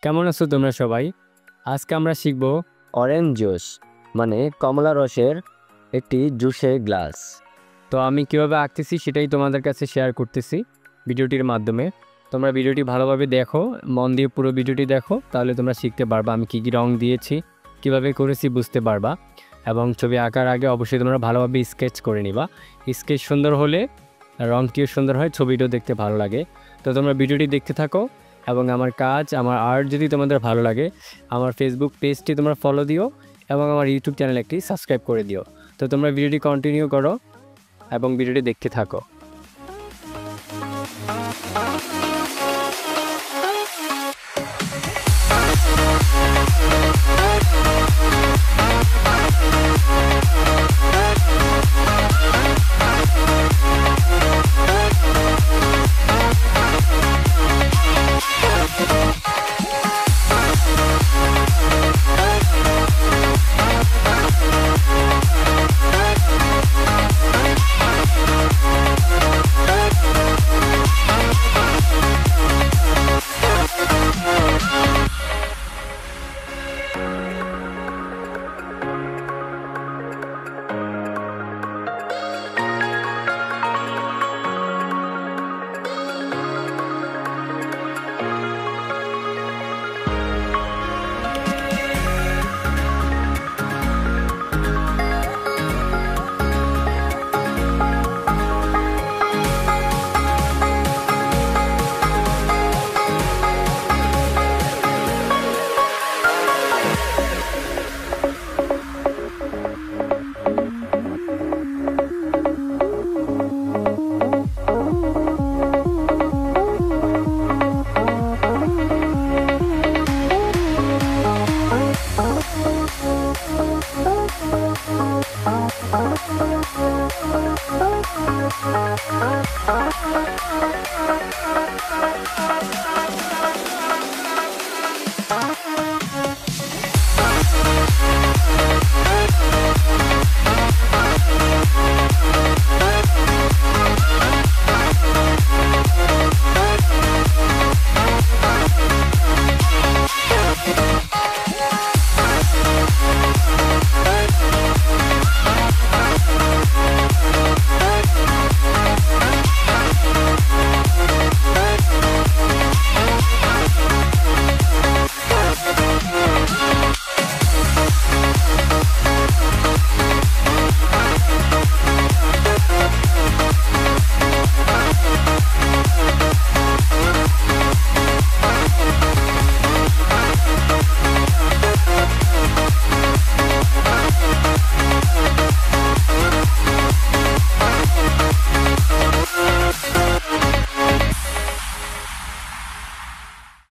কেমন আছো তোমরা সবাই? আজকে আমরা শিখব অরেঞ্জ জুস মানে কমলা রসের একটি জুসের গ্লাস। তো আমি কিভাবে আঁকতেছি সেটাই তোমাদের কাছে শেয়ার করতেছি ভিডিওটির মাধ্যমে। তোমরা ভিডিওটি ভালোভাবে দেখো, মন দিয়ে পুরো ভিডিওটি দেখো, তাহলে তোমরা শিখতে পারবা আমি কী কী রং দিয়েছি, কিভাবে করেছি বুঝতে পারবা। এবং ছবি আঁকার আগে অবশ্যই তোমরা ভালোভাবে স্কেচ করে নিবা। স্কেচ সুন্দর হলে রংটিও সুন্দর হয়, ছবিটাও দেখতে ভালো লাগে। তো তোমরা ভিডিওটি দেখতে থাকো এবং আমার কাজ, আমার আর্ট যদি তোমাদের ভালো লাগে, আমার ফেসবুক পেজটি তোমরা ফলো দিও এবং আমার ইউটিউব চ্যানেল একটি সাবস্ক্রাইব করে দিও। তো তোমরা ভিডিওটি কন্টিনিউ করো এবং ভিডিওটি দেখতে থাকো।